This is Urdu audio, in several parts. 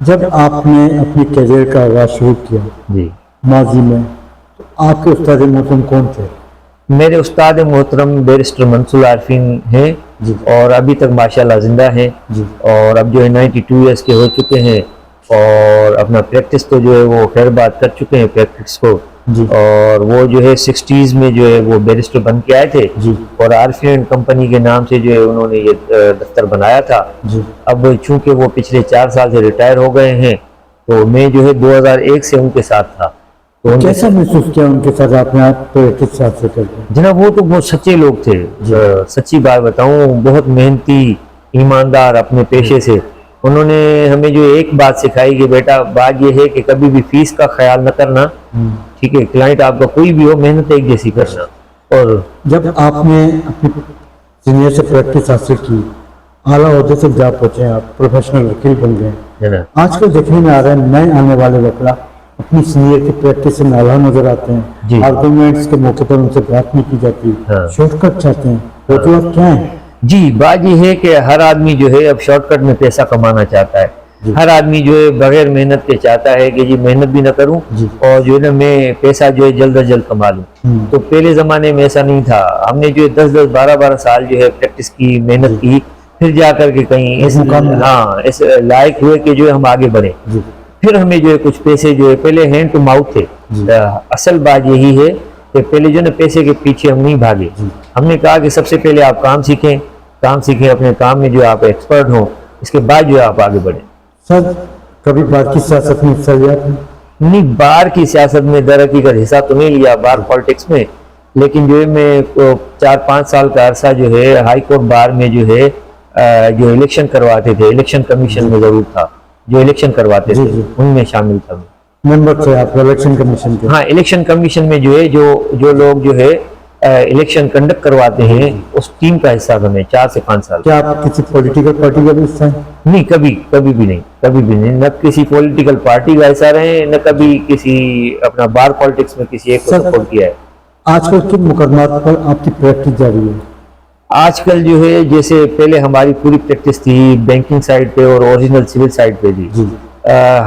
جب آپ نے اپنی کیریئر کا آغاز شروع کیا جی ماضی میں تو آپ کے استاد محترم کون تھے؟ میرے استاد محترم بیرسٹر منصور عارفین ہیں جی اور ابھی تک ماشاءاللہ زندہ ہیں جی اور اب جو ہے 92 ایئرس کے ہو چکے ہیں اور اپنا پریکٹس تو جو ہے وہ خیر بات کر چکے ہیں پریکٹس کو جی اور وہ جو ہے 60s میں جو ہے وہ بیرسٹر بن کے آئے تھے جی اور عارفین کمپنی کے نام سے جو ہے انہوں نے یہ دفتر بنایا تھا. جی اب چونکہ وہ پچھلے 4 سال سے ریٹائر ہو گئے ہیں تو میں جو ہے 2001 سے ان کے ساتھ تھا. تو ان کے کیسا محسوس کیا ان کے ساتھ آپ نے آپ کس ساتھ سے کرتے ہیں؟ جناب وہ تو بہت سچے لوگ تھے. سچی بات بتاؤں بہت محنتی ایماندار اپنے پیشے سے. انہوں نے ہمیں جو ایک بات سکھائی کہ بیٹا بات یہ ہے کہ کبھی بھی فیس کا خیال نہ کرنا. ٹھیک ہے کلائنٹ آپ کا کوئی بھی ہو محنت ایک جیسی کرنا. اور جب آپ نے اپنی سینئر سے پریکٹس حاصل کی اعلیٰ عہدے سے جا پہنچے آپ پروفیشنل وکیل بن گئے. جناب آج کل دیکھنے میں آ رہا ہے نئے آنے والے وکلا اپنی سینئر کی پریکٹس سے نالاں نظر آتے ہیں. جی. آرگومنٹس کے موقع پر ان سے بات نہیں کی جاتی. ہاں. شارٹ کٹ چاہتے ہیں. وجوہات کیا ہیں؟ جی بات یہ ہے کہ ہر آدمی جو ہے اب شارٹ کٹ میں پیسہ کمانا چاہتا ہے. جی. ہر آدمی جو ہے بغیر محنت کے چاہتا ہے کہ جی محنت بھی نہ کروں جی. اور جو ہے نا میں پیسہ جو ہے جلد از جلد کما لوں. تو پہلے زمانے میں ایسا نہیں تھا. ہم نے جو ہے 10 12 سال جو ہے پریکٹس کی محنت کی پھر جا کر کے کہیں اس اس لائق ہوئے کہ جو ہے ہم آگے بڑھیں. جی. پھر ہمیں جو ہے کچھ پیسے جو ہے پہلے ہینڈ ٹو ماؤتھ تھے. اصل بات یہی ہے کہ پہلے جو ہے نا پیسے کے پیچھے ہم نہیں بھاگے. ہم نے کہا کہ سب سے پہلے آپ کام سیکھیں اپنے کام میں جو آپ ایکسپرٹ ہوں اس کے بعد جو ہے آپ آگے بڑھیں. سر کبھی بات کی سیاست میں حصہ لیا آپ نے؟ نہیں بار کی سیاست میں در حقیقت حصہ تو نہیں لیا بار پالیٹکس میں لیکن جو ہے میں 4-5 سال کا عرصہ جو ہے ہائی کورٹ بار میں جو ہے جو الیکشن کرواتے تھے الیکشن کمیشن میں ضرور تھا جو الیکشن کرواتے تھے ان میں شامل تھا. ممبر تھے آپ الیکشن کمیشن کے؟ ہاں الیکشن کمیشن میں جو ہے جو لوگ جو ہے الیکشن کنڈکٹ کرواتے ہیں اس ٹیم کا حصہ تھا میں 4 سے 5 سال. کیا آپ کسی پولیٹیکل پارٹی کا بھی حصہ ہیں؟ نہیں کبھی بھی نہیں نہ کسی پولیٹیکل پارٹی کا حصہ رہے نہ کبھی کسی اپنا بار پالیٹکس میں کسی ایک کو سپورٹ کیا ہے. آج کل کن مقدمات پر آپ کی پریکٹس جاری ہے؟ آج کل جو ہے جیسے پہلے ہماری پوری پریکٹس تھی بینکنگ سائڈ پہ اور اوریجنل سول سائڈ پہ تھی.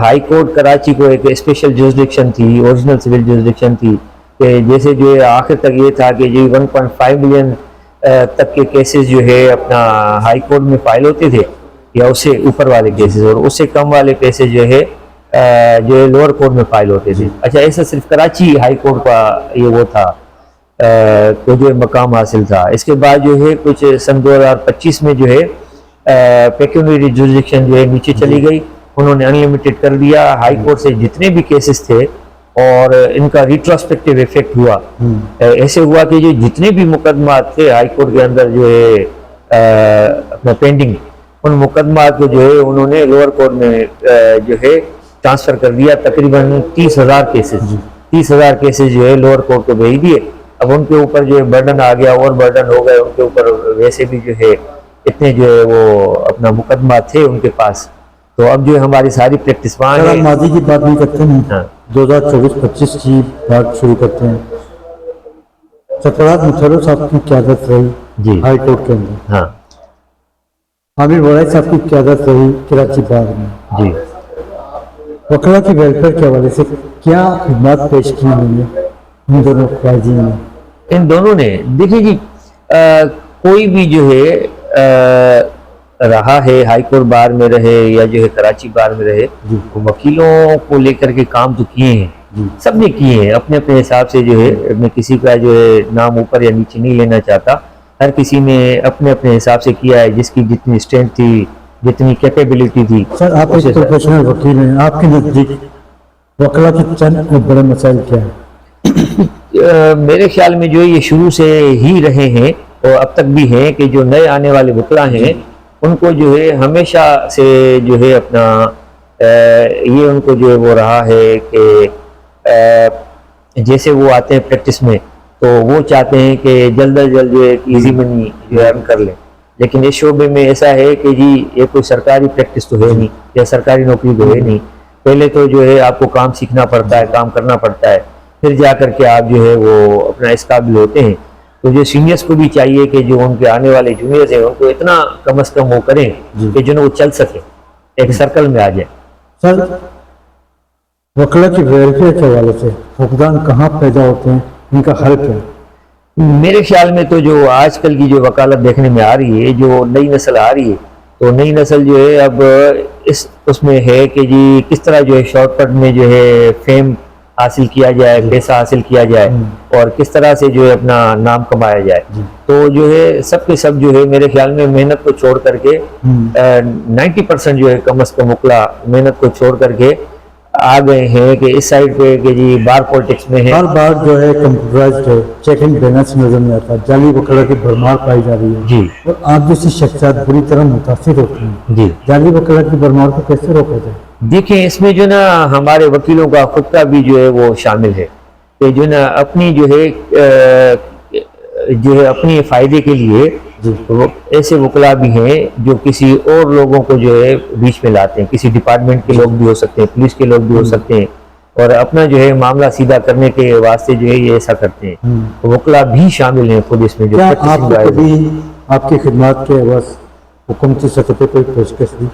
ہائی کورٹ کراچی کو ایک اسپیشل جورسڈکشن تھی اوریجنل سول جورسڈکشن تھی کہ جیسے جو ہے آخر تک یہ تھا کہ جی 1.5 ملین تک کے کیسز جو ہے اپنا ہائی کورٹ میں فائل ہوتے تھے یا اس سے اوپر والے کیسز اور اس سے کم والے کیسز جو ہے لوور کورٹ میں فائل ہوتے تھے. اچھا ایسا صرف کراچی ہائی کورٹ کا یہ وہ تھا تو جو مقام حاصل تھا. اس کے بعد جو ہے کچھ سن 2025 میں جو ہے پیکونری جورسڈکشن جو ہے نیچے چلی گئی. انہوں نے انلمیٹڈ کر دیا. ہائی کورٹ سے جتنے بھی کیسز تھے اور ان کا ریٹروسپیکٹیو ایفیکٹ ہوا ایسے ہوا کہ جو جتنے بھی مقدمات تھے ہائی کورٹ کے اندر جو ہے اپنا پینڈنگ ان مقدمات کو جو ہے انہوں نے لوور کورٹ میں جو ہے ٹرانسفر کر دیا. تقریباً 30,000 کیسز جو ہے لوور کورٹ کو بھیج دیے. اب ان کے اوپر جو ہے برڈن آ گیا اور برڈن ہو گئے ان کے اوپر ویسے بھی جو ہے اتنے جو ہے وہ اپنا مقدمات تھے ان کے پاس تو اب جو ہے ہماری ساری پریکٹس وہاں ہے. ماضی کی بات نہیں کرتے ہیں 2024-25 کی بات شروع کرتے ہیں. سرفراز مشرف صاحب کی قیادت رہی جی ہائی کورٹ کے اندر. ہاں عامر وڑائی صاحب کی قیادت رہی کراچی بار میں. جی وکلا کی ویلفیئر کے حوالے سے کیا خدمات پیش کی ہوئی ہیں ان دونوں قائدین نے؟ ان دونوں نے دیکھیے جی کوئی بھی جو ہے رہا ہے ہائی کورٹ بار میں رہے یا جو ہے کراچی بار میں رہے وکیلوں کو لے کر کے کام تو کیے ہیں سب نے کیے ہیں اپنے اپنے حساب سے جو ہے میں کسی کا جو ہے نام اوپر یا نیچے نہیں لینا چاہتا. ہر کسی نے اپنے اپنے حساب سے کیا ہے جس کی جتنی اسٹرینتھ تھی جتنی کیپیبلٹی تھی. سر آپ ایک پروفیشنل وکیل ہیں آپ کے نزدیک وکلا کے چند بڑے مسائل کیا ہیں؟ میرے خیال میں جو یہ شروع سے ہی رہے ہیں اور اب تک بھی ہیں کہ جو نئے آنے والے وکلا ہیں ان کو جو ہے ہمیشہ سے جو ہے اپنا یہ ان کو جو ہے وہ رہا ہے کہ جیسے وہ آتے ہیں پریکٹس میں تو وہ چاہتے ہیں کہ جلد از جلد جو ہے ایزی منی جو ہے ارن کر لیں. لیکن اس شعبے میں ایسا ہے کہ جی یہ کوئی سرکاری پریکٹس تو ہے نہیں یا سرکاری نوکری تو ہے نہیں. پہلے تو جو ہے آپ کو کام سیکھنا پڑتا ہے کام کرنا پڑتا ہے پھر جا کر کے آپ جو ہے وہ اپنا اس قابل ہوتے ہیں. تو جو سینئرس کو بھی چاہیے کہ جو ان کے آنے والے جونیئرز ہیں ان کو اتنا کم از کم وہ کریں کہ جو وہ چل سکے ایک سرکل میں آ جائے. سر وکلا کی ویلفیئر کے حوالے سے فقدان کہاں پیدا ہوتے ہیں، ان کا حل کیا ہے؟ میرے خیال میں تو جو آج کل کی جو وکالت دیکھنے میں آ رہی ہے، جو نئی نسل آ رہی ہے، تو نئی نسل جو ہے اب اس میں ہے کہ جی کس طرح جو ہے شارٹ کٹ میں جو ہے فیم حاصل کیا جائے، پیسہ حاصل کیا جائے، اور کس طرح سے جو ہے اپنا نام کمایا جائے۔ تو جو ہے سب کے سب جو ہے میرے خیال میں محنت کو چھوڑ کر کے 90% جو ہے کم از کم وکلا محنت کو چھوڑ کر کے آ گئے ہیں کہ اس سائڈ پہ کہ جی بار پالیٹکس میں ہے۔ ہر بار جو ہے کمپیوٹرائزڈ چیک اینڈ بیلنس نظر نہیں آتا، جعلی وکلا کی بھرمار پائی جا رہی ہے جی اور آپ جیسی شخصیات بری طرح متاثر ہوتی ہیں۔ جی جعلی وکلا کی بھرمار کو کیسے روکا جائے؟ دیکھیں، اس میں جو نا ہمارے وکیلوں کا خود کا بھی جو ہے وہ شامل ہے کہ جو نا اپنی جو ہے اپنے فائدے کے لیے وہ ایسے وکلا بھی ہیں جو کسی اور لوگوں کو جو ہے بیچ میں لاتے ہیں، کسی ڈپارٹمنٹ کے لوگ بھی ہو سکتے ہیں، پولیس کے لوگ بھی ہو سکتے ہیں، اور اپنا جو ہے معاملہ سیدھا کرنے کے واسطے جو ہے یہ ایسا کرتے ہیں۔ وکلا بھی شامل ہیں خود اس میں جو کیا آپ practicing کو lawyers ہیں۔ کبھی آپ کی خدمات کے عوض حکومتی سطح پہ کوئی پیشکش دی؟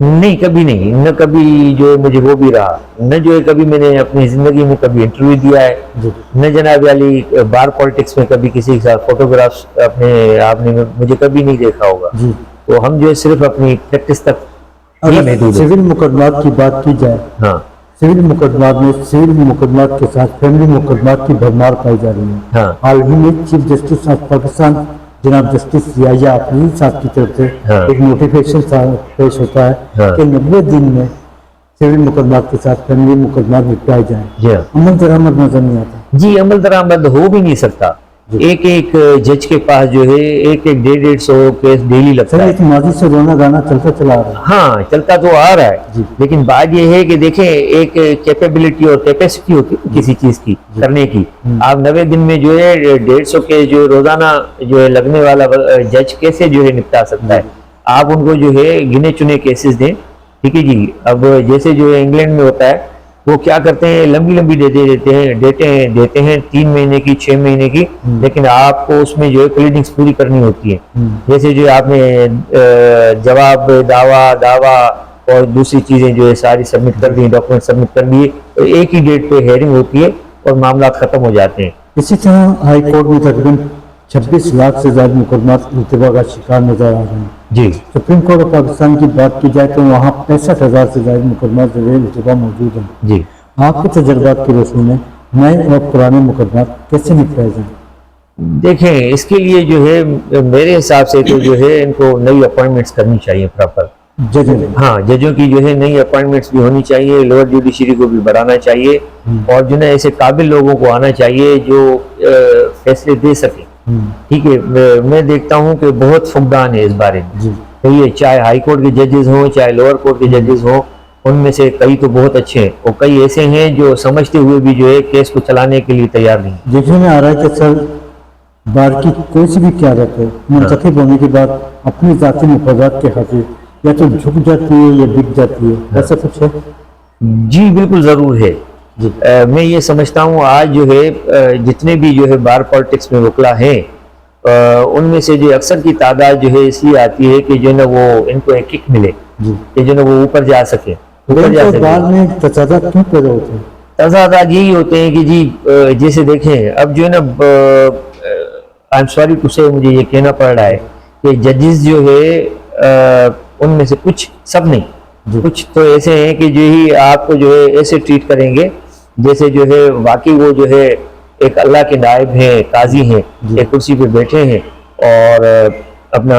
نہیں، کبھی نہیں، نہ کبھی جو ہے مجھے وہ بھی رہا، نہ جو ہے کبھی میں نے اپنی زندگی میں کبھی انٹرویو دیا ہے، جی نہ جناب علی بار پالیٹکس میں کبھی کسی کے ساتھ فوٹوگرافس آپ نے مجھے کبھی نہیں دیکھا ہوگا۔ جی تو ہم جو ہے صرف اپنی پریکٹس تک ہی اگر محدود ہیں۔ سول مقدمات کی بات کی جائے، ہاں سول مقدمات میں سول مقدمات کے ساتھ فیملی مقدمات کی بھرمار پائی جا رہی ہے۔ ہاں حال ہی میں چیف جسٹس آف پاکستان جناب جسٹس یحییٰ آفریدی صاحب کی طرف سے ہاں۔ ایک نوٹیفیکیشن پیش ہوتا ہے ہاں۔ کہ 90 دن میں سول مقدمات کے ساتھ فیملی مقدمات نپٹائے جائیں۔ جی ہاں عمل درآمد نظر نہیں آتا۔ جی، عمل درآمد ہو بھی نہیں سکتا۔ ایک ایک جج کے پاس جو ہے ایک 150-150 کیس ڈیلی لگتا سر ہے۔ ایک ماضی سے رونا گانا چلتا چلا آ رہا ہے۔ ہاں، چلتا تو آ رہا ہے، جی۔ لیکن بات یہ ہے کہ دیکھیں ایک کیپیبلٹی اور کیپیسٹی ہوتی ہے کسی چیز کی کرنے کی۔ آپ 90 دن میں جو ہے 150 کے جو روزانہ جو ہے لگنے والا جج کیسے جو ہے نپٹا سکتا ہے؟ آپ ان کو جو ہے گنے چنے کیسز دیں، ٹھیک ہے جی۔ اب جیسے جو ہے انگلینڈ میں ہوتا ہے، وہ کیا کرتے ہیں، لمبی لمبی ڈیٹیں دیتے ہیں 3 مہینے کی، 6 مہینے کی، لیکن آپ کو اس میں جو ہے پلیڈنگز پوری کرنی ہوتی ہے۔ جیسے جو آپ نے جواب، دعویٰ اور دوسری چیزیں جو ہے ساری سبمٹ کر دی، ڈاکومنٹ سبمٹ کر دیے، تو ایک ہی ڈیٹ پہ ہیئرنگ ہوتی ہے اور معاملات ختم ہو جاتے ہیں۔ اسی طرح ہائی کورٹ میں تقریباً 26 لاکھ سے زائد مقدمات التوا کا شکار نظر آ رہے ہیں۔ جی سپریم کورٹ آف پاکستان کی بات کی جائے تو وہاں 65,000 سے زائد مقدمات زیر التوا موجود ہیں۔ جی آپ کے تجربات کی روشنی میں نئے اور پرانے مقدمات کیسے نپٹائے جائیں؟ دیکھیں، اس کے لیے جو ہے میرے حساب سے تو جو ہے ان کو نئی اپوائنٹمنٹس کرنی چاہیے پراپر۔ ججوں ہاں، ججوں کی جو ہے نئی اپوائنٹمنٹس بھی ہونی چاہیے، لوور جوڈیشری کو بھی بڑھانا چاہیے، اور جو ہے ایسے قابل لوگوں کو آنا چاہیے جو فیصلے دے سکیں۔ ٹھیک ہے، میں دیکھتا ہوں کہ بہت فقدان ہے اس بارے میں۔ جی یہ چاہے ہائی کورٹ کے ججز ہوں، چاہے لوور کورٹ کے ججز ہوں، ان میں سے کئی تو بہت اچھے ہیں، اور کئی ایسے ہیں جو سمجھتے ہوئے بھی جو ہے کیس کو چلانے کے لیے تیار نہیں۔ دیکھنے میں آ رہا ہے کہ سر بار کی کوئی سی بھی قیادت ہو، منتخب ہونے کے بعد اپنی ذاتی مفادات کے خاطر یا تو جھک جاتی ہے یا بک جاتی ہے، ایسا کچھ ہے؟ جی بالکل ضرور ہے۔ جی میں یہ سمجھتا ہوں آج جو ہے جتنے بھی جو ہے بار پالیٹکس میں وکلا ہیں، ان میں سے جو اکثر کی تعداد جو ہے اس لیے آتی ہے کہ جو ہے وہ ان کو ایک کک ملے جی کہ جو ہے وہ اوپر جا سکیں، اوپر جا سکیں۔ بعد میں تضادات کیوں پیدا ہوتے ہیں؟ تضادات یہی ہوتے ہیں کہ جی جیسے دیکھیں اب جو ہے نا آئی ایم سوری ٹو سے مجھے یہ کہنا پڑ رہا ہے کہ ججز جو ہے ان میں سے کچھ، سب نہیں، کچھ تو ایسے ہیں کہ جو ہی آپ کو جو ہے ایسے ٹریٹ کریں گے جیسے جو ہے واقعی وہ جو ہے ایک اللہ کے نائب ہیں، قاضی ہیں، ایک کرسی پہ بیٹھے ہیں اور اپنا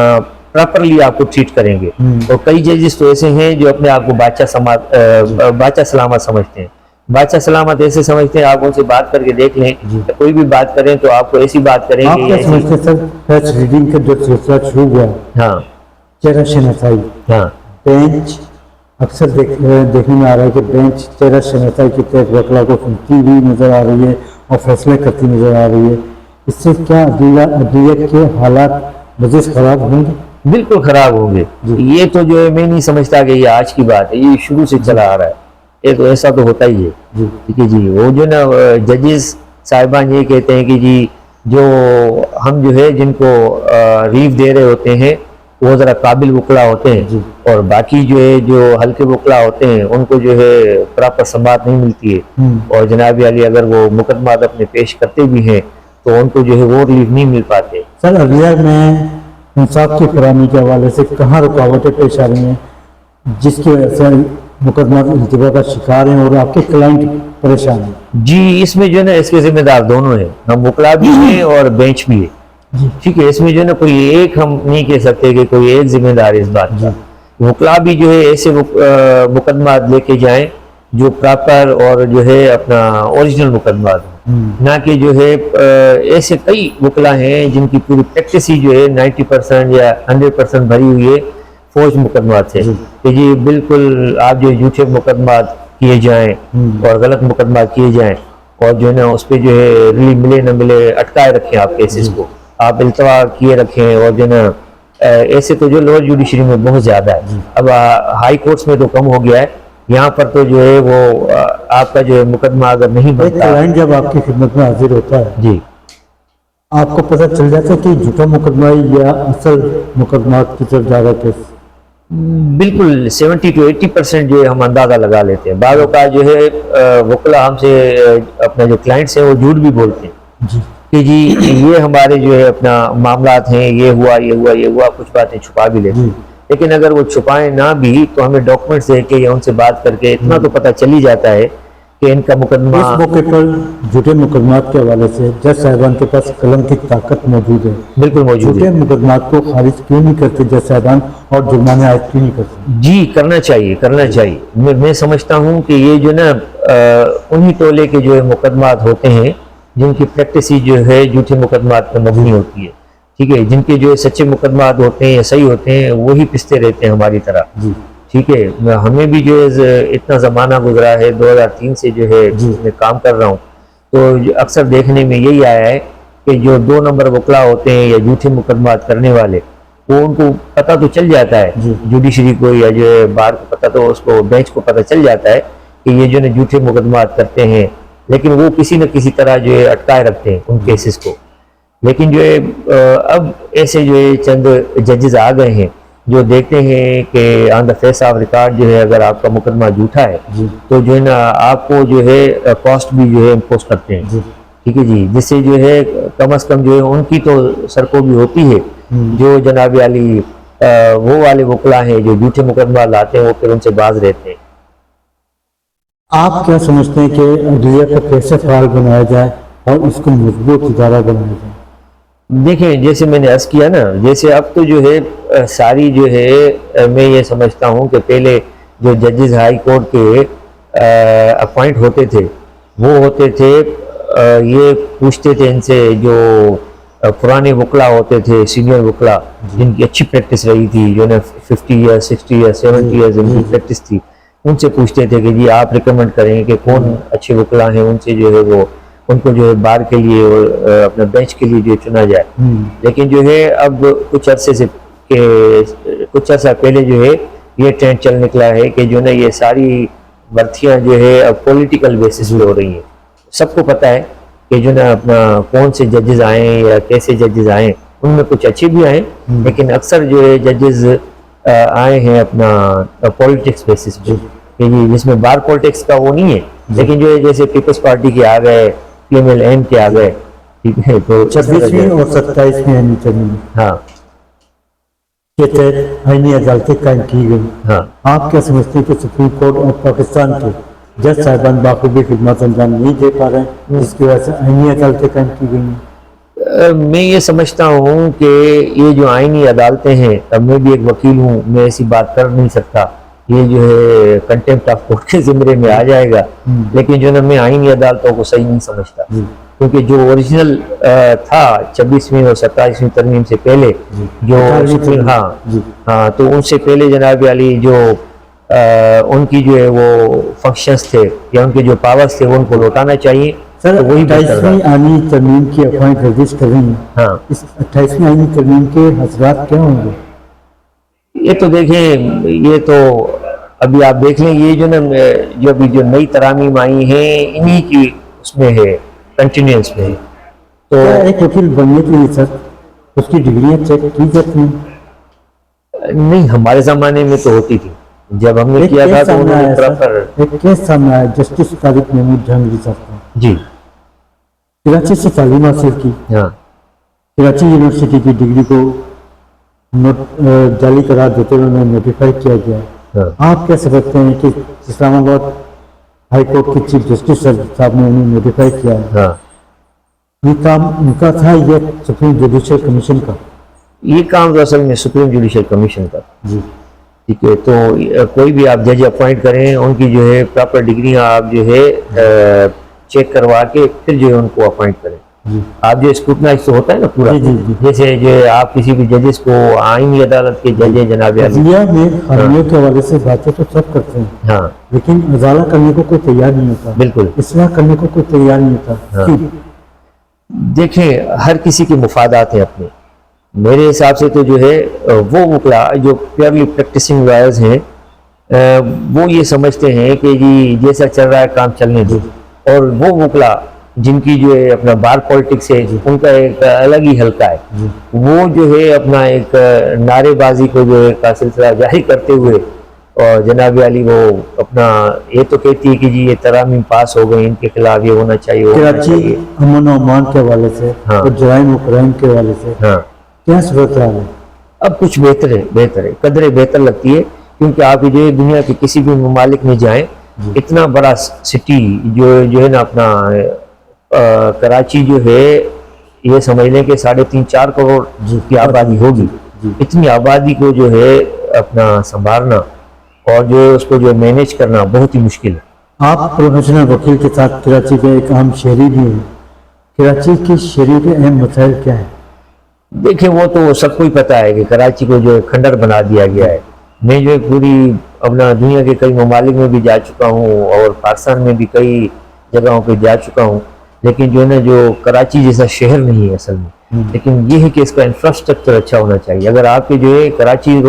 پراپرلی آپ کو ٹریٹ کریں گے۔ اور کئی ججز تو ایسے ہیں جو اپنے آپ کو بادشاہ سلامت سمجھتے ہیں۔ بادشاہ سلامت ایسے سمجھتے ہیں، آپ ان سے بات کر کے دیکھ لیں، کوئی بھی بات کریں تو آپ کو ایسی بات کریں آپ کہ کیا سمجھتے ہیں سر، فیس ریڈنگ کا جو سلسلہ شروع ہوا ہے، ہاں چہرہ شناسائی، ہاں بینچ اکثر دیکھنے میں آ رہا ہے کہ بینچ چہرہ شناسائی کے تحت وکلا کو سنتی ہوئی نظر آ رہی ہے اور فیصلے کرتی نظر آ رہی ہے، اس سے کیا عدلیت کے حالات مزید خراب ہوں گے؟ بالکل خراب ہوں گے۔ یہ تو جو ہے میں نہیں سمجھتا کہ یہ آج کی بات ہے، یہ شروع سے چلا آ رہا ہے، یہ تو ایسا تو ہوتا ہی ہے۔ جی ٹھیک ہے جی، وہ جو نا ججز صاحبان یہ کہتے ہیں کہ جی جو ہم جو ہے جن کو ریلیف دے رہے ہوتے ہیں وہ ذرا قابل وکلا ہوتے ہیں، اور باقی جو ہے جو ہلکے وکلا ہوتے ہیں ان کو جو ہے پراپر سماعت نہیں ملتی ہے، اور جناب علی اگر وہ مقدمات اپنے پیش کرتے بھی ہیں تو ان کو جو ہے وہ ریلیف نہیں مل پاتے۔ سر ارلیہ میں انصاف کی فراہمی کے حوالے سے کہاں رکاوٹیں پیش آ رہی ہیں جس کی وجہ سے مقدمات التوا کا شکار ہیں اور آپ کے کلائنٹ پریشان ہیں؟ جی اس میں جو ہے نا اس کے ذمہ دار دونوں ہیں، ہم وکلا بھی ہیں اور بینچ بھی ہے، ٹھیک ہے، اس میں جو ہے نا کوئی ایک ہم نہیں کہہ سکتے کہ کوئی ایک ذمہ دار اس بات کا۔ وکلا بھی جو ہے ایسے مقدمات لے کے جائیں جو پراپر اور جو ہے اپنا اوریجنل مقدمات ہیں، نہ کہ جو ہے ایسے کئی وکلا ہیں جن کی پوری پریکٹس ہی جو ہے 90% یا 100% بھری ہوئی ہے فوج مقدمات سے، کہ جی بالکل آپ جو جھوٹے مقدمات کیے جائیں اور غلط مقدمات کیے جائیں، اور جو ہے نا اس پہ جو ہے ریلیف ملے نہ ملے اٹکائے رکھیں آپ کیسز کو، آپ التوا کیے رکھیں، اور جو ہے نا ایسے تو جو لوور جوڈیشری میں بہت زیادہ ہے، اب ہائی کورٹس میں تو کم ہو گیا ہے، یہاں پر تو جو ہے وہ آپ کا جو ہے مقدمہ اگر نہیں ایک بنتا، کلائنٹ جب آپ کی خدمت میں حاضر ہوتا ہے جی آپ کو پتہ چل جاتا ہے کہ جھوٹا مقدمہ ہے یا اصل مقدمات کی طرف زیادہ کیس؟ بالکل 70 to 80% جو ہے ہم اندازہ لگا لیتے ہیں۔ بعض اوقات جو ہے وکلا ہم سے اپنا جو کلائنٹس ہیں وہ جھوٹ بھی بولتے ہیں جی کہ جی یہ ہمارے جو ہے اپنا معاملات ہیں، یہ ہوا یہ ہوا یہ ہوا، کچھ باتیں چھپا بھی لیتے ہیں، لیکن اگر وہ چھپائیں نہ بھی تو ہمیں ڈاکومنٹس دے کے یا ان سے بات کر کے اتنا تو پتہ چل ہی جاتا ہے کہ ان کا مقدمہ۔ اس موقع پر جھوٹے مقدمات کے حوالے سے جج صاحبان کے پاس قلم کی طاقت موجود ہے، بالکل موجود ہے، جھوٹے مقدمات کو خارج کیوں نہیں کرتے جج صاحبان اور جرمانے عائد کیوں نہیں کرتے؟ جی کرنا چاہیے کرنا چاہیے۔ میں سمجھتا ہوں کہ یہ جو نا انہی ٹولے کے جو ہے مقدمات ہوتے ہیں جن کی پریکٹس ہی جو ہے جھوٹے مقدمات پر مبنی ہوتی ہے، ٹھیک ہے، جن کے جو ہے سچے مقدمات ہوتے ہیں یا صحیح ہوتے ہیں وہی پستے رہتے ہیں ہماری طرح، جی ٹھیک ہے۔ ہمیں بھی جو ہے اتنا زمانہ گزرا ہے، 2003 سے جو ہے اس میں کام کر رہا ہوں، تو اکثر دیکھنے میں یہی آیا ہے کہ جو 2 نمبر وکلا ہوتے ہیں یا جھوٹے مقدمات کرنے والے، وہ ان کو پتہ تو چل جاتا ہے جوڈیشری کو یا جو ہے بار کو پتہ، تو اس کو بینچ کو پتہ چل جاتا ہے کہ یہ جو ہے جھوٹے مقدمات کرتے ہیں، لیکن وہ کسی نہ کسی طرح جو ہے اٹکائے رکھتے ہیں ان کیسز کو۔ لیکن جو ہے اب ایسے جو ہے چند ججز آ گئے ہیں جو دیکھتے ہیں کہ آن دا فیس آف ریکارڈ جو ہے اگر آپ کا مقدمہ جھوٹا ہے تو جو ہے نا آپ کو جو ہے کاسٹ بھی جو ہے امپوز کرتے ہیں، ٹھیک ہے جی، جس سے جو ہے کم از کم جو ہے ان کی تو سرکو بھی ہوتی ہے، جو جناب علی وہ والے وکلا ہیں جو جھوٹے مقدمہ لاتے ہیں وہ پھر ان سے باز رہتے ہیں۔ آپ کیا سمجھتے ہیں کہ عدلیہ کو کیسے فعال بنایا جائے اور اس کو مضبوط ادارہ بنایا جائے؟ دیکھیں جیسے میں نے عرض کیا نا، جیسے اب تو جو ہے ساری جو ہے میں یہ سمجھتا ہوں کہ پہلے جو ججز ہائی کورٹ کے اپوائنٹ ہوتے تھے وہ ہوتے تھے یہ پوچھتے تھے ان سے جو پرانے وکلا ہوتے تھے، سینئر وکلا جن کی اچھی پریکٹس رہی تھی، جو نا 50 ایئرز 60 ایئرز 70 ایئرز ان کی پریکٹس تھی، ان سے پوچھتے تھے کہ جی آپ ریکمنڈ کریں کہ کون اچھے وکلا ہیں، ان سے جو ہے وہ ان کو جو ہے بار کے لیے اور اپنا بینچ کے لیے جو چنا جائے۔ لیکن جو ہے اب کچھ عرصہ پہلے جو ہے یہ ٹرینڈ چل نکلا ہے کہ جو نا یہ ساری بھرتیاں جو ہے اب پولیٹیکل بیسس پہ ہو رہی ہیں۔ سب کو پتہ ہے کہ جو نا اپنا کون سے ججز آئیں یا کیسے ججز آئیں، ان میں کچھ اچھے بھی آئیں، لیکن اکثر جو ہے ججز آئے ہیں اپنا پولیٹکس بیسس پہ، کہ جس میں بار پولیٹکس کا وہ نہیں ہے، لیکن جو ہے جیسے پیپلز پارٹی کے آ گئے، پی ایم ایل این کے آ گئے، ٹھیک ہے، تو 26ویں اور 27ویں آئینی ترمیم ہاں کے تحت آئینی عدالتیں قائم کی گئی، ہاں آپ کیا سمجھتے ہیں کہ سپریم کورٹ اور پاکستان کے جج صاحبان باخوبی خدمات انجام نہیں دے پا رہے ہیں، جس کی وجہ سے آئینی عدالتیں قائم کی گئی ہیں؟ میں یہ سمجھتا ہوں کہ یہ جو آئینی عدالتیں ہیں، اب میں بھی ایک وکیل ہوں، میں ایسی بات کر نہیں سکتا، یہ جو ہے کنٹمپٹ آف کورٹ کے زمرے میں آ جائے گا، لیکن جو نا میں آئینی عدالتوں کو صحیح نہیں سمجھتا، کیونکہ جو اوریجنل تھا 26ویں اور 27ویں ترمیم سے پہلے جو ہاں تو ان سے پہلے جناب علی جو ان کی جو ہے وہ فنکشنز تھے یا ان کے جو پاورز تھے ان کو لوٹانا چاہیے۔ سر تو وہی بہتر 28ویں رہا۔ آئینی ترمیم کی افواہیں گردش کر رہی ہیں، ہاں اس 28ویں آئینی ترمیم کے حضرات کیا ہوں گے؟ یہ تو دیکھیں، یہ تو ابھی آپ دیکھ لیں، یہ جو نا جو ابھی جو نئی ترامیم آئی ہیں انہی کی اس میں ہے، کنٹینیوس میں ہے، تو کیا ایک وکیل بننے کے لیے سر اس کی ڈگریاں چیک کی جاتی ہیں؟ نہیں ہمارے زمانے میں تو ہوتی تھی، جب ہم نے ایک کیا تھا کیس تو سامنے انہوں نے آیا پراپر. سر، ایک کیس سامنے آیا جسٹس طارق محمود جہانگیری صاحب کا، جی کراچی سے تعلیم حاصل کی، ہاں کراچی یونیورسٹی کی ڈگری کو جعلی قرار دیتے ہوئے انہیں نوٹیفائی کیا گیا. ہاں. آپ کیا سمجھتے ہیں کہ اسلام آباد ہائی کورٹ کے چیف جسٹس صاحب نے انہیں نوٹیفائی کیا ہے، ہاں یہ کام ان کا تھا یا سپریم جوڈیشل کمیشن کا؟ یہ کام تو اصل میں سپریم جوڈیشل کمیشن کا. جی ٹھیک ہے، تو کوئی بھی آپ جج اپوائنٹ کریں ان کی جو ہے پراپر ڈگریاں آپ جو ہے چیک کروا کے پھر جو ہے ان کو اپوائنٹ کریں. جی آپ جو اسکروٹنائز تو ہوتا ہے نا پورا، جی جی جی. جیسے جو آپ کسی بھی ججز کو آئینی عدالت کے جج ہیں جناب عالی. عدلیہ میں خامیوں کے حوالے سے باتیں تو سب کرتے ہیں، ہاں لیکن ازالہ کرنے کو کوئی تیار نہیں ہوتا، بالکل. اصلاح کرنے کو کوئی تیار نہیں ہوتا. ہاں. کیوں؟ دیکھیں ہر کسی کے مفادات ہیں اپنے. میرے حساب سے تو جو ہے وہ وکلا جو پیورلی پریکٹسنگ لائرز ہیں وہ یہ سمجھتے ہیں کہ جی جیسا چل رہا ہے کام چلنے دو، اور وہ وکلا جن کی جو ہے اپنا بار پالیٹکس ہے ان کا ایک الگ ہی حلقہ ہے، وہ جو ہے اپنا ایک نعرے بازی کو جو ہے کا سلسلہ جاری کرتے ہوئے اور جناب علی وہ اپنا یہ تو کہتی ہے کہ جی یہ ترامیم پاس ہو گئے، ان کے خلاف یہ ہونا چاہیے وہ ہونا کراچی چاہیے. امن و امان کے حوالے سے ہاں. اور جرائم و کرائم کے حوالے سے ہاں کیا صورت حال ہے؟ اب کچھ بہتر ہے قدرے بہتر لگتی ہے، کیونکہ آپ جو ہے دنیا کے کسی بھی ممالک میں جائیں اتنا بڑا سٹی جو ہے نا اپنا کراچی جو ہے یہ سمجھ لیں کہ 3.5-4 کروڑ کی آبادی ہوگی. اتنی آبادی کو جو ہے اپنا سنبھالنا اور جو ہے اس کو جو مینیج کرنا بہت ہی مشکل ہے. آپ پروفیشنل وکیل کے ساتھ کراچی کے ایک اہم شہری بھی ہیں، کراچی کی شہری کے اہم مسائل کیا ہیں؟ دیکھیں وہ تو سب کو ہی پتہ ہے کہ کراچی کو جو ہے کھنڈر بنا دیا گیا ہے. میں جو ہے پوری اپنا دنیا کے کئی ممالک میں بھی جا چکا ہوں اور پاکستان میں بھی کئی جگہوں پہ جا چکا ہوں، لیکن جو ہے نا جو کراچی جیسا شہر نہیں ہے اصل میں. لیکن یہ ہے کہ اس کا انفراسٹرکچر اچھا ہونا چاہیے. اگر آپ کے جو ہے کراچی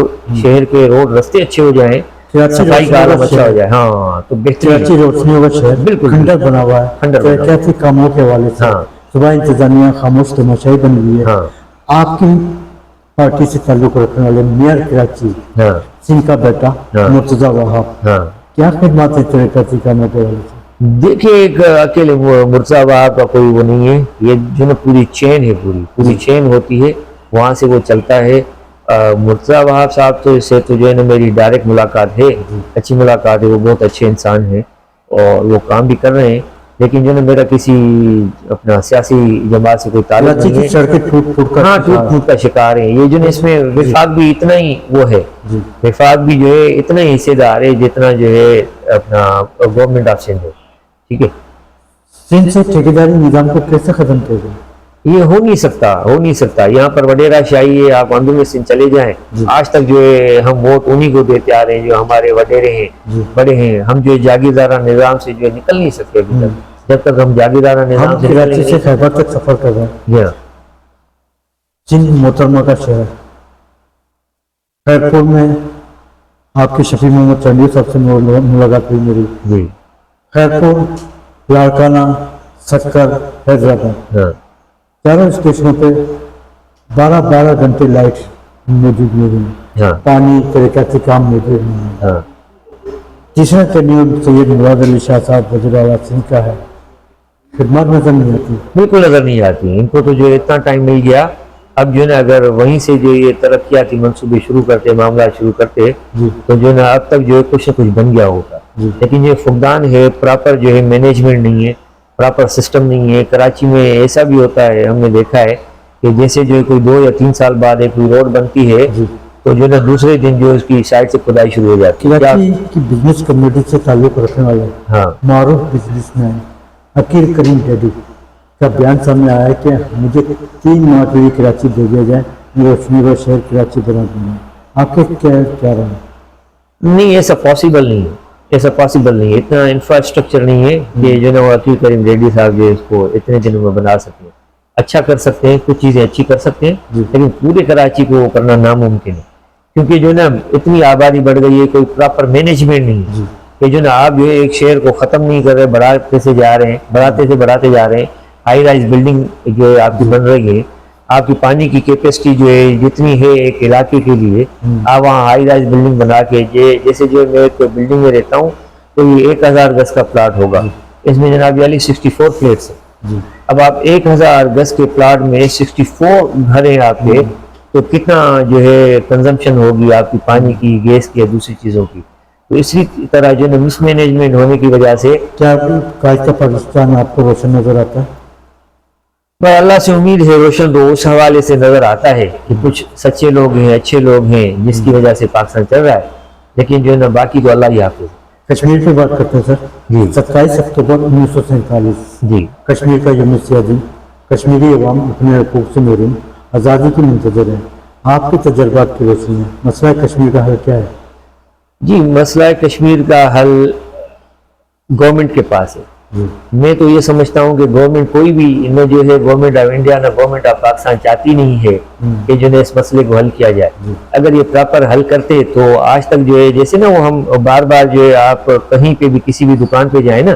شہر کے روڈ رستے اچھے ہو جائیں، صفائی کا عالم اچھا ہو جائے، ہاں تو بہترین. کراچی روشنی کا شہر بالکل کھنڈر بنا ہوا ہے ترقیاتی کاموں کے حوالے سے. ہاں. صبح انتظامیہ خاموش تماشائی بن گئی ہے. ہاں آپ کی پارٹی سے تعلق رکھنے والے میئر کراچی ہاں سنگھ کا بیٹا ہاں. مرتضی وہاب ہاں کیا خدمات ہیں ترقیاتی کاموں کے حوالے سے؟ دیکھیں ایک اکیلے مرزا وہاب کا کوئی وہ نہیں ہے، یہ جو نا پوری چین ہے، پوری چین ہوتی ہے، وہاں سے وہ چلتا ہے. مرزا وہاب صاحب تو سے تو جو ہے نا میری ڈائریکٹ ملاقات ہے، اچھی ملاقات ہے، وہ بہت اچھے انسان ہیں اور وہ کام بھی کر رہے ہیں. لیکن جو ہے نا میرا کسی اپنا سیاسی جماعت سے کوئی تعلق کراچی نہیں کی ہے. سڑکیں ٹوٹ کر ہاں ٹوٹ پھوٹ کا شکار ہے یہ جو نا، اس میں وفاق بھی اتنا ہی وہ ہے، وفاق بھی جو ہے اتنا ہی حصے دار ہے جتنا جو ہے اپنا گورنمنٹ آف سندھ ہے. ٹھیک ہے، سندھ سے ٹھیکیداری نظام کو کیسے ختم کیا جائے؟ یہ ہو نہیں سکتا. یہاں پر وڈیرا شاہی ہے، آپ اندرون سندھ چلے جائیں، آج تک جو ہے ہم ووٹ انہی کو دیتے آ رہے ہیں جو ہمارے وڈیرے ہیں، بڑے ہیں. ہم جو ہے جاگیردارہ نظام سے جو ہے نکل نہیں سکتے ابھی تک. جب تک ہم جاگیردارہ نظام ہم سے کراچی سے خیبر تک سفر کر رہے ہیں، سندھ محترمہ کا شہر. خیرپور میں آپ کے شفیع محمد چنڈی صاحب سے ملاقات ہوئی میری. جی خیرپور، لاڑکانہ، سکر، حیدرآباد، چاروں اسٹیشنوں پہ 12 گھنٹے لائٹ موجود نہیں رہی، پانی ترقیاتی کام موجود نہیں ہے. تیسرا ٹرنیول سید مراد علی شاہ صاحب وزیر اعلیٰ سندھ کا ہے، خدمات نظر نہیں آتی. بالکل نظر نہیں آتی. ان کو تو جو اتنا ٹائم مل گیا، اب جو ہے نا اگر وہیں سے جو یہ ترقیاتی منصوبے شروع کرتے، معاملات شروع کرتے تو جو ہے نا اب تک جو ہے کچھ نہ کچھ بن گیا ہوگا. لیکن یہ فقدان ہے، پراپر جو ہے مینجمنٹ نہیں ہے، پراپر سسٹم نہیں ہے. کراچی میں ایسا بھی ہوتا ہے، ہم نے دیکھا ہے کہ جیسے جو کوئی 2 یا 3 سال بعد ایک کوئی روڈ بنتی ہے تو جو ہے نا دوسرے دن جو اس کی سائڈ سے کھدائی شروع ہو جاتی ہے. کراچی کی بزنس کمیونٹی سے تعلق رکھنے والے معروف بزنس مین عقیل کریم ڈیڈی کا بیان سامنے آیا ہے کہ مجھے 3 ماہ کے لیے کراچی بھیجا جائے، روشنی کا شہر کراچی بنا دوں. آپ کے کیا رہا ہے؟ نہیں، ایسا پاسبل نہیں ہے، ایسا پاسبل نہیں ہے. اتنا انفراسٹرکچر نہیں ہے کہ جو ہے نا عقیل کریم ریڈی صاحب جو اس کو اتنے دنوں میں بنا سکتے ہیں. اچھا کر سکتے ہیں، کچھ چیزیں اچھی کر سکتے ہیں، لیکن پورے کراچی کو کرنا ناممکن ہے. کیونکہ جو ہے نا اتنی آبادی بڑھ گئی ہے، کوئی پراپر مینجمنٹ نہیں ہے کہ جو ہے نا آپ جو ہے ایک شہر کو ختم نہیں کر رہے، بڑھاتے سے جا رہے ہیں، بڑھاتے جا رہے ہیں. ہائی رائز بلڈنگ جو ہے آپ کی بن رہی ہے، آپ کی پانی کی کیپیسٹی جو ہے جتنی ہے ایک علاقے کے لیے، آپ وہاں ہائی رائز بلڈنگ بنا کے جیسے جو میں ایک بلڈنگ میں رہتا ہوں تو یہ 1000 گز کا پلاٹ ہوگا، اس میں جناب علی 64 فلیٹس ہیں۔ اب آپ 1000 گز کے پلاٹ میں 64 گھر ہیں آپ کے، تو کتنا جو ہے کنزمپشن ہوگی آپ کی پانی کی، گیس کی یا دوسری چیزوں کی۔ تو اسی طرح جو ہے مس مینجمنٹ ہونے کی وجہ سے کیا قائدہ پاکستان آپ کو روشن نظر آتا ہے؟ پر اللہ سے امید ہے روشن تو اس حوالے سے نظر آتا ہے کہ کچھ سچے لوگ ہیں، اچھے لوگ ہیں، جس کی وجہ سے پاکستان چل رہا ہے، لیکن جو ہے نا باقی تو اللہ ہی حافظ۔ کشمیر کی بات کرتے ہیں سر۔ جی 27 اکتوبر 1947 جی کشمیر کا یوم سیاہ دن، کشمیری عوام اپنے حقوق سے محروم، آزادی کی منتظر ہیں۔ آپ کے تجربات کی روشنی میں مسئلہ کشمیر کا حل کیا ہے؟ جی، مسئلہ کشمیر کا حل گورنمنٹ کے پاس ہے۔ جی میں تو یہ سمجھتا ہوں کہ گورنمنٹ کوئی بھی نہ جو ہے گورنمنٹ آف انڈیا نہ گورنمنٹ آف پاکستان چاہتی نہیں ہے کہ جو ہے اس مسئلے کو حل کیا جائے۔ اگر یہ پراپر حل کرتے تو آج تک جو ہے جیسے نا وہ ہم بار بار جو ہے آپ کہیں پہ بھی کسی بھی دکان پہ جائیں نا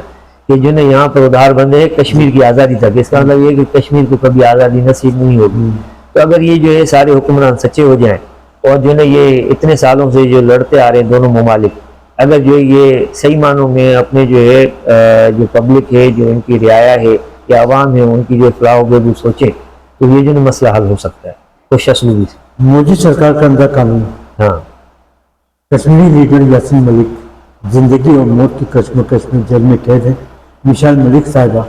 کہ جو ہے نا یہاں پر ادھار بند ہے کشمیر کی آزادی تک، اس کا مطلب یہ کہ کشمیر کو کبھی آزادی نصیب نہیں ہوگی۔ تو اگر یہ جو ہے سارے حکمران سچے ہو جائیں اور جو ہے نا یہ اتنے سالوں سے جو لڑتے آ رہے ہیں دونوں ممالک، اگر جو یہ صحیح معنوں میں اپنے جو ہے جو پبلک ہے، جو ان کی رعایا ہے یا عوام ہے، ان کی جو فلاح و بہبود سوچیں تو یہ جو ہے مسئلہ حل ہو سکتا ہے خوش اسلوبی سے۔ مودی سرکار کا اندھا قانون، ہاں کشمیری لیڈر یاسین ملک زندگی اور موت کی کشمکش میں جیل میں قید ہے۔ مشال ملک صاحبہ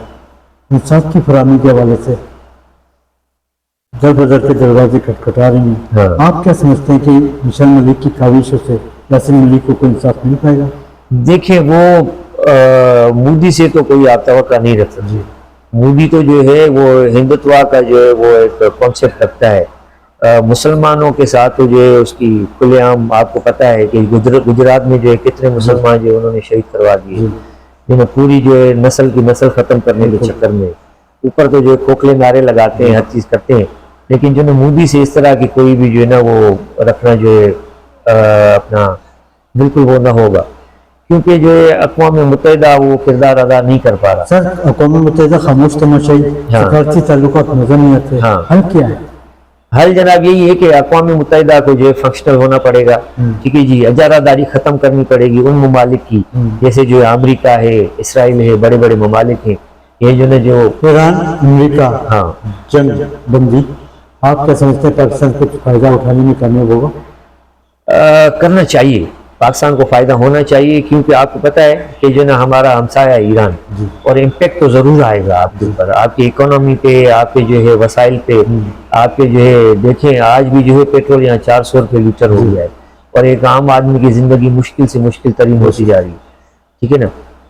انصاف کی فراہمی کے حوالے سے در بدر کے دروازے کھٹکھٹا رہی ہیں۔ ہاں۔ آپ کیا سمجھتے ہیں کہ مشال ملک کی کاوشوں سے یاسین ملک کو کوئی انصاف مل پائے گا؟ دیکھیں وہ مودی سے تو کوئی آپ توقع نہیں رکھ سکتے۔ مودی تو جو ہے وہ ہندوتوا کا جو ہے وہ ایک کانسیپٹ رکھتا ہے، مسلمانوں کے ساتھ تو جو ہے اس کی کھلے عام آپ کو پتہ ہے کہ گجرات میں جو ہے کتنے مسلمان جو ہے انہوں نے شہید کروا دیے، جنہیں پوری جو ہے نسل کی نسل ختم کرنے کے چکر میں اوپر تو جو ہے کھوکھلے نعرے لگاتے ہیں، ہر چیز کرتے ہیں، لیکن جو ہے مودی سے اس طرح کی کوئی بھی جو ہے نا وہ رکھنا جو ہے اپنا بالکل وہ نہ ہوگا، کیونکہ جو ہے اقوام متحدہ وہ کردار ادا نہیں کر پا رہا۔ سر اقوام متحدہ خاموش تماشائی، ہاں۔ سفارتی تعلقات نظر نہیں آتے، ہاں۔ حل کیا ہے؟ حل جناب یہی ہے کہ اقوام متحدہ کو جو ہے فنکشنل ہونا پڑے گا، ٹھیک ہے جی، اجارہ داری ختم کرنی پڑے گی ان ممالک کی، جیسے جو ہے امریکہ ہے، اسرائیل ہے، بڑے بڑے ممالک ہیں، یہ جو ہے جو ایران امریکہ ہاں جنگ بندی، آپ کیا سمجھتے ہیں پاکستان کو فائدہ اٹھانے میں کامیاب ہوگا؟ کرنا چاہیے، پاکستان کو فائدہ ہونا چاہیے، کیونکہ آپ کو پتہ ہے کہ جو نا ہمارا ہمسایہ ہے ایران، اور امپیکٹ تو ضرور آئے گا آپ کے اوپر، آپ کی اکانومی پہ، آپ کے جو ہے وسائل پہ، آپ کے جو ہے دیکھیں آج بھی جو ہے پیٹرول یہاں 400 روپے لیٹر ہو گیا ہے، اور ایک عام آدمی کی زندگی مشکل سے مشکل ترین ہوتی جا رہی ہے، ٹھیک ہے نا،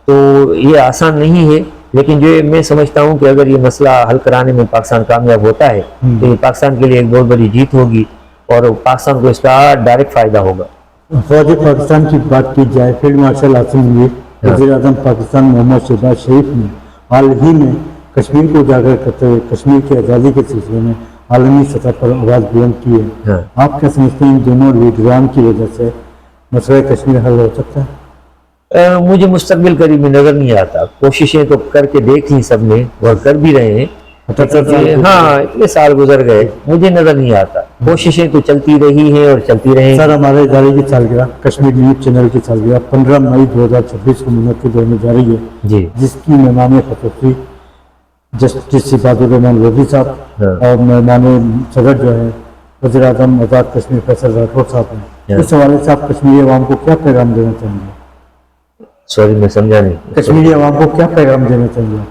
تو یہ آسان نہیں ہے، لیکن جو میں سمجھتا ہوں کہ اگر یہ مسئلہ حل کرانے میں پاکستان کامیاب ہوتا ہے تو یہ پاکستان کے لیے ایک بہت بڑی جیت ہوگی اور پاکستان کو اس کا ڈائریکٹ فائدہ ہوگا۔ فوج پاکستان کی بات کی جائے، فیلڈ مارشل عاصم منیر، وزیر اعظم پاکستان محمد شہباز شریف نے حال ہی میں کشمیر کو اجاگر کرتے ہوئے کشمیر کی آزادی کے سلسلے میں عالمی سطح پر آواز بلند کی ہے۔ آپ کیا سمجھتے ہیں ان دونوں لیڈران کی وجہ سے مسئلہ کشمیر حل ہو سکتا ہے؟ مجھے مستقبل قریب میں نظر نہیں آتا، کوششیں تو کر کے دیکھ لی سب نے اور کر بھی رہے ہیں، ہاں اتنے سال گزر گئے، مجھے نظر نہیں آتا، کوششیں تو چلتی رہی ہیں اور چلتی رہیں۔ سر ہمارے ادارے کی سالگرہ کشمیر نیوز چینل کی سالگرہ 15 مئی 2026 کو منعقد ہونے جا رہی ہے، جی جس کی مہمان خصوصی جسٹس عباد الرحمان لودھی صاحب اور مہمان صدر جو ہے وزیر اعظم آزاد کشمیر فیصل راٹھور صاحب ہیں۔ اس حوالے سے آپ کشمیری عوام کو کیا پیغام دینا چاہیں گے؟ سوری میں سمجھا نہیں۔ کشمیری عوام کو کیا پیغام دینا چاہیں گے؟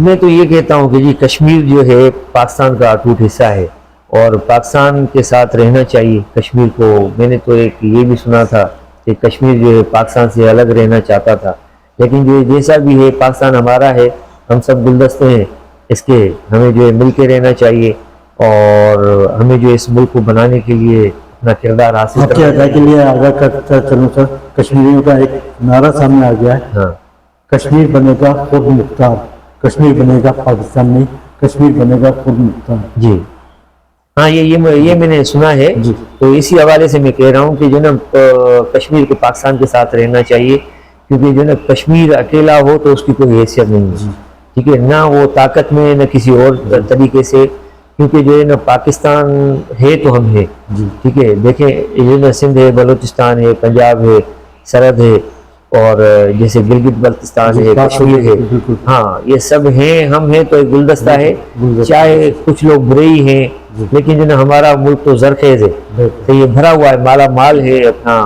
میں تو یہ کہتا ہوں کہ جی کشمیر جو ہے پاکستان کا اٹوٹ حصہ ہے اور پاکستان کے ساتھ رہنا چاہیے کشمیر کو۔ میں نے تو ایک یہ بھی سنا تھا کہ کشمیر جو ہے پاکستان سے الگ رہنا چاہتا تھا، لیکن جو جیسا بھی ہے پاکستان ہمارا ہے، ہم سب گلدستے ہیں اس کے، ہمیں جو ہے مل کے رہنا چاہیے اور ہمیں جو اس ملک کو بنانے کے لیے اپنا کردار حاصل آپ کی ادا کے لیے آگاہ کرتا چلوں سر، کشمیریوں کا ایک نعرہ سامنے آ گیا ہے، ہاں کشمیر بنے گا خود مختار، کشمیر بنے گا پاکستان نہیں، کشمیر بنے گا خود مختار۔ جی ہاں یہ میں نے سنا ہے، جی۔ تو اسی حوالے سے میں کہہ رہا ہوں کہ جو نا کشمیر کے پاکستان کے ساتھ رہنا چاہیے، کیونکہ جو نا کشمیر اکیلا ہو تو اس کی کوئی حیثیت نہیں ہے، ٹھیک ہے، نہ وہ طاقت میں نہ کسی اور طریقے سے، کیونکہ جو ہے نا پاکستان ہے تو ہم ہے جی ٹھیک ہے. دیکھیں یہ نا سندھ ہے، بلوچستان ہے، پنجاب ہے، سرحد ہے، اور جیسے گلگت بلتستان ہے، کشمیر ہے، بالکل ہاں یہ سب ہیں، ہم ہیں تو ایک گلدستہ ہے. گلدستہ. چاہے کچھ لوگ برے ہی ہیں لیکن جو نا ہمارا ملک تو زرخیز ہے، بالکل. تو یہ بھرا ہوا ہے، مالا مال ہے، اپنا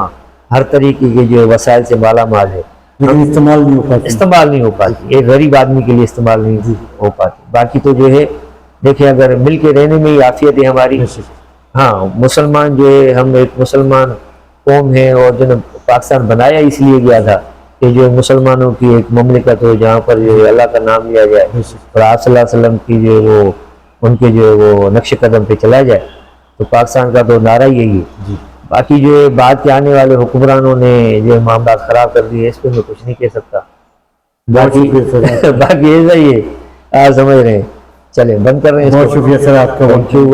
ہر طریقے کے جو وسائل سے مالا مال ہے، لیکن استعمال نہیں ہو پاتی. استعمال نہیں ہو پاتی، ایک غریب آدمی کے لیے استعمال نہیں ہو پاتی. باقی تو جو ہے دیکھیں اگر مل کے رہنے میں ہی عافیت ہے ہماری. ہاں مسلمان جو ہے، ہم ایک مسلمان قوم ہے، اور جو نا پاکستان بنایا اس لیے گیا تھا کہ جو مسلمانوں کی ایک مملکت ہو جہاں پر جو ہے اللہ کا نام لیا جائے اور آپ صلی اللہ علیہ وسلم کی جو ہے وہ ان کے جو ہے وہ نقش قدم پہ چلا جائے. تو پاکستان کا تو نعرہ ہی یہی ہے. باقی جو ہے بعد کے آنے والے حکمرانوں نے جو معاملات خراب کر دیے، اس پہ میں کچھ نہیں کہہ سکتا. باقی باقی ایسا ہی ہے، آپ سمجھ رہے ہیں. چلیں بند کر رہے ہیں. بہت شکریہ سر آپ کا. Thank you.